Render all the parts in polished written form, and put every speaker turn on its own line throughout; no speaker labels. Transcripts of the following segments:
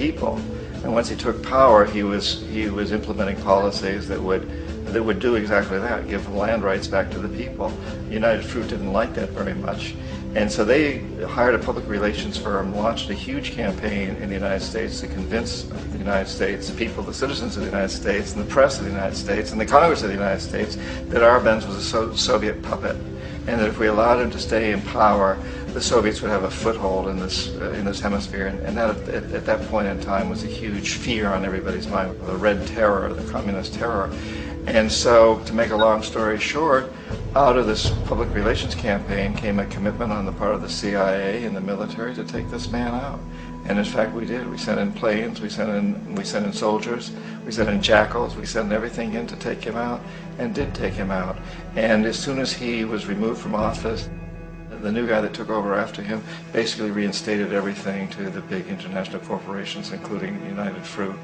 people. And once he took power, he was implementing policies that would do exactly that, give land rights back to the people. United Fruit didn't like that very much. And so they hired a public relations firm, launched a huge campaign in the United States to convince the United States, the people, the citizens of the United States, and the press of the United States, and the Congress of the United States, that Arbenz was a Soviet puppet, and that if we allowed him to stay in power, the Soviets would have a foothold in this hemisphere. And that at that point in time was a huge fear on everybody's mind, the Red Terror, the Communist terror. And so, to make a long story short, out of this public relations campaign came a commitment on the part of the CIA and the military to take this man out. And in fact, we did. We sent in planes, we sent in soldiers, we sent in jackals, we sent everything in to take him out, and did take him out. And as soon as he was removed from office, the new guy that took over after him basically reinstated everything to the big international corporations, including United Fruit.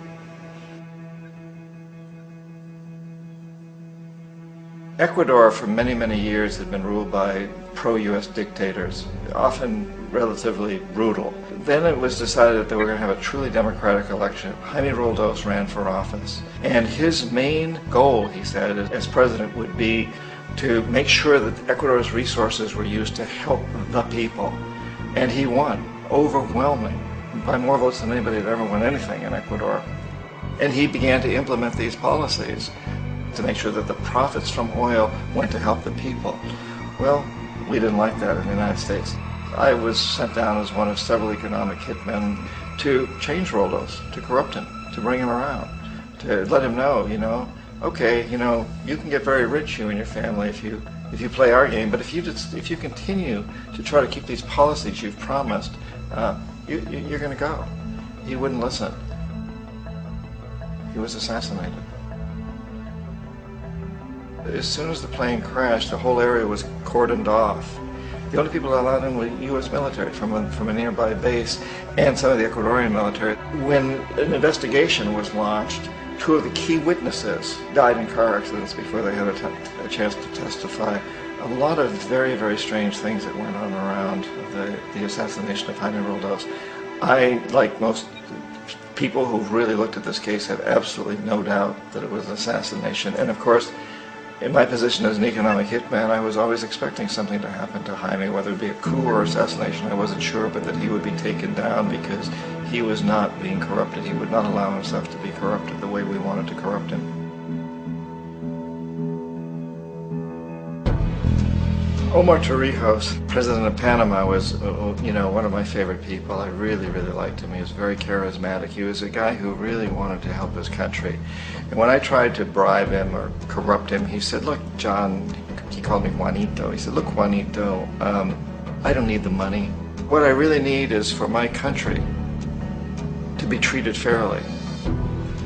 Ecuador for many, many years had been ruled by pro-US dictators, often relatively brutal. Then it was decided that they were going to have a truly democratic election. Jaime Roldos ran for office, and his main goal, he said, as president would be to make sure that Ecuador's resources were used to help the people. And he won, overwhelming, by more votes than anybody had ever won anything in Ecuador. And he began to implement these policies to make sure that the profits from oil went to help the people. Well, we didn't like that in the United States. I was sent down as one of several economic hitmen to change Roldos, to corrupt him, to bring him around, to let him know, okay, you can get very rich, you and your family, if you play our game, but if you continue to try to keep these policies you've promised, you're going to go. He wouldn't listen. He was assassinated. As soon as the plane crashed, the whole area was cordoned off. The only people allowed in were U.S. military from a nearby base and some of the Ecuadorian military. When an investigation was launched, two of the key witnesses died in car accidents before they had a chance to testify. A lot of very, very strange things that went on around the assassination of Jaime Roldos. I, like most people who've really looked at this case, have absolutely no doubt that it was an assassination. And of course, in my position as an economic hitman, I was always expecting something to happen to Jaime, whether it be a coup or assassination, I wasn't sure, but that he would be taken down because he was not being corrupted. He would not allow himself to be corrupted the way we wanted to corrupt him. Omar Torrijos, president of Panama, was, one of my favorite people. I really, really liked him. He was very charismatic. He was a guy who really wanted to help his country. And when I tried to bribe him or corrupt him, he said, look, John, he called me Juanito. He said, look, Juanito, I don't need the money. What I really need is for my country to be treated fairly.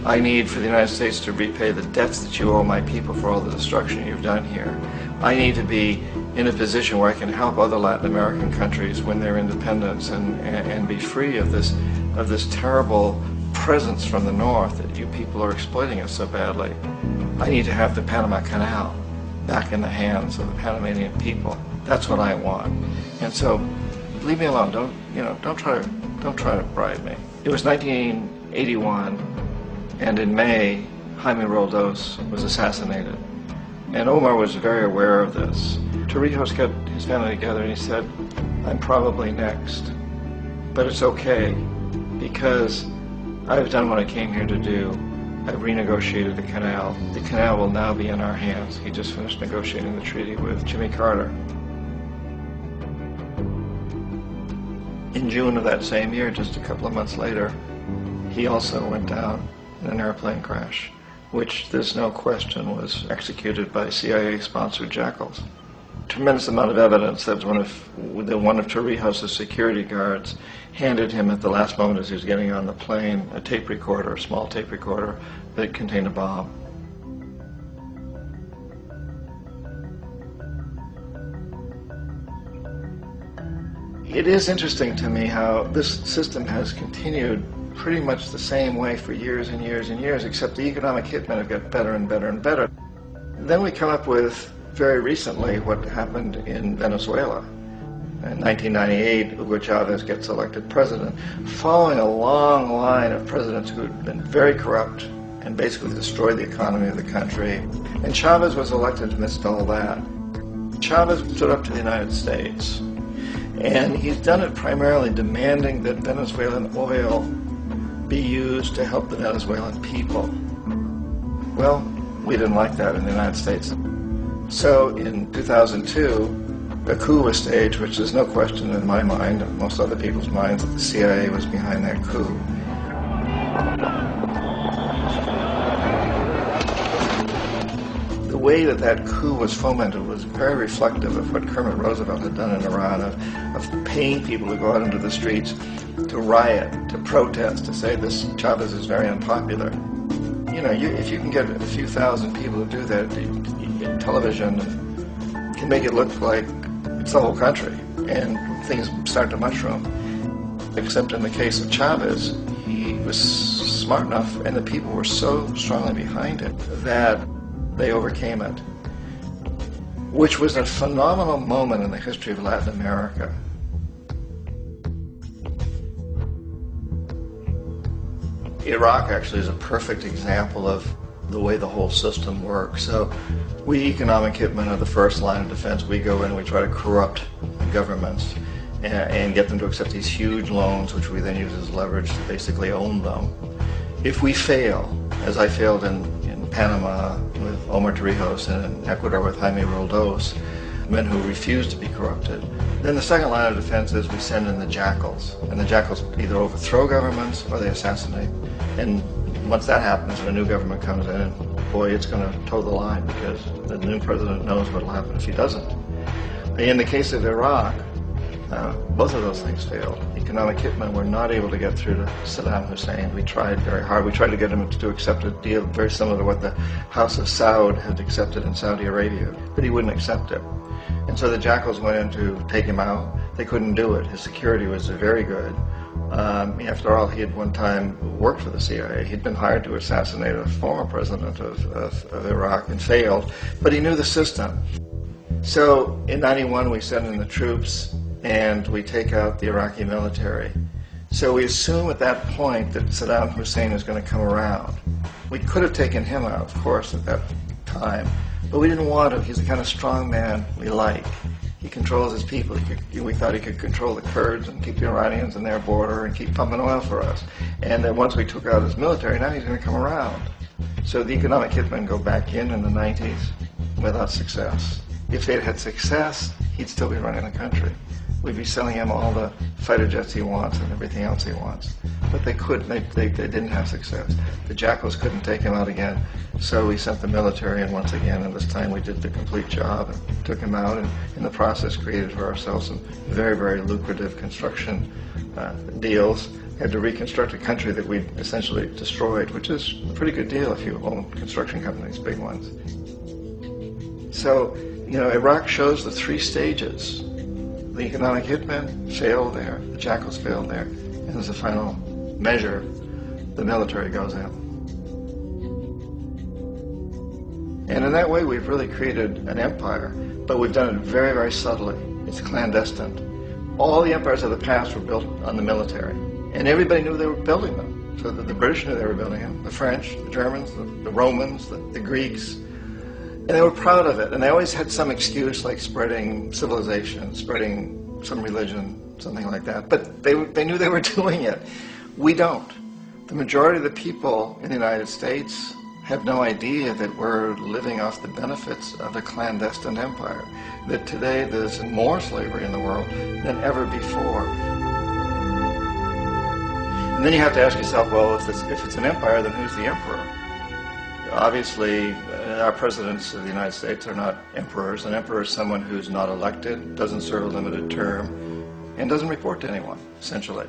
I need for the United States to repay the debts that you owe my people for all the destruction you've done here. I need to be in a position where I can help other Latin American countries win their independence and be free of this terrible presence from the north that you people are exploiting us so badly. I need to have the Panama Canal back in the hands of the Panamanian people. That's what I want. And so, leave me alone. Don't try to bribe me. It was 1981, and in May, Jaime Roldos was assassinated. And Omar was very aware of this. Torrijos got his family together and he said, I'm probably next, but it's okay because I've done what I came here to do. I've renegotiated the canal. The canal will now be in our hands. He just finished negotiating the treaty with Jimmy Carter. In June of that same year, just a couple of months later, he also went down in an airplane crash, which there's no question was executed by CIA-sponsored jackals. Tremendous amount of evidence that one of Torrijos' security guards handed him at the last moment as he was getting on the plane a tape recorder, a small tape recorder that contained a bomb. It is interesting to me how this system has continued pretty much the same way for years and years and years, except the economic hitmen have got better and better and better. Then we come up with, very recently, what happened in Venezuela. In 1998, Hugo Chavez gets elected president, following a long line of presidents who had been very corrupt and basically destroyed the economy of the country. And Chavez was elected amidst all that. Chavez stood up to the United States, and he's done it primarily demanding that Venezuelan oil be used to help the Venezuelan people. Well, we didn't like that in the United States. So in 2002, a coup was staged, which there's no question in my mind, and most other people's minds, that the CIA was behind that coup. The way that that coup was fomented was very reflective of what Kermit Roosevelt had done in Iran, of paying people to go out into the streets to riot, to protest, to say this Chavez is very unpopular. You know, if you can get a few thousand people to do that, television can make it look like it's the whole country, and things start to mushroom. Except in the case of Chavez, he was smart enough, and the people were so strongly behind it that they overcame it, which was a phenomenal moment in the history of Latin America. Iraq actually is a perfect example of the way the whole system works. So we economic hitmen are the first line of defense. We go in and we try to corrupt the governments and get them to accept these huge loans, which we then use as leverage to basically own them. If we fail, as I failed in Panama with Omar Torrijos and in Ecuador with Jaime Roldos, men who refused to be corrupted, then the second line of defense is we send in the jackals. And the jackals either overthrow governments or they assassinate. And once that happens, when a new government comes in, boy, it's going to toe the line, because the new president knows what will happen if he doesn't. In the case of Iraq, both of those things failed. Economic hitmen were not able to get through to Saddam Hussein. We tried very hard. We tried to get him to accept a deal very similar to what the House of Saud had accepted in Saudi Arabia, but he wouldn't accept it. And so the jackals went in to take him out. They couldn't do it. His security was very good. After all, he had one time worked for the CIA. He'd been hired to assassinate a former president of Iraq and failed, but he knew the system. So in '91, we send in the troops and we take out the Iraqi military. So we assume at that point that Saddam Hussein is going to come around. We could have taken him out, of course, at that time, but we didn't want him. He's the kind of strong man we like. He controls his people. We thought he could control the Kurds and keep the Iranians in their border and keep pumping oil for us. And then once we took out his military, now he's going to come around. So the economic hitmen go back in the 90s without success. If they'd had success, he'd still be running the country. We'd be selling him all the fighter jets he wants and everything else he wants. But they couldn't. They didn't have success. The jackals couldn't take him out again, so we sent the military in once again, and this time we did the complete job and took him out, and in the process created for ourselves some very, very lucrative construction deals. Had to reconstruct a country that we essentially destroyed, which is a pretty good deal if you own construction companies, big ones. So, you know, Iraq shows the three stages. The economic hitmen failed there, the jackals failed there, and as a final measure, the military goes in. And in that way, we've really created an empire, but we've done it very, very subtly. It's clandestine. All the empires of the past were built on the military, and everybody knew they were building them. So the British knew they were building them, the French, the Germans, the Romans, the Greeks. And they were proud of it, and they always had some excuse, like spreading civilization, spreading some religion, something like that. But they knew they were doing it. We don't. The majority of the people in the United States have no idea that we're living off the benefits of a clandestine empire, that today there's more slavery in the world than ever before. And then you have to ask yourself, well, if it's an empire, then who's the emperor? Obviously, our presidents of the United States are not emperors. An emperor is someone who's not elected, doesn't serve a limited term, and doesn't report to anyone, essentially.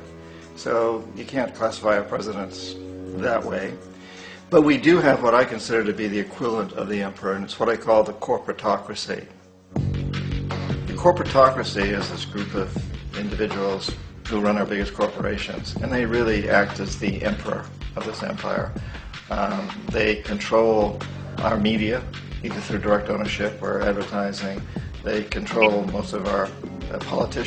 So you can't classify our presidents that way. But we do have what I consider to be the equivalent of the emperor, and it's what I call the corporatocracy. The corporatocracy is this group of individuals who run our biggest corporations, and they really act as the emperor of this empire. They control our media, either through direct ownership or advertising. They control most of our politicians.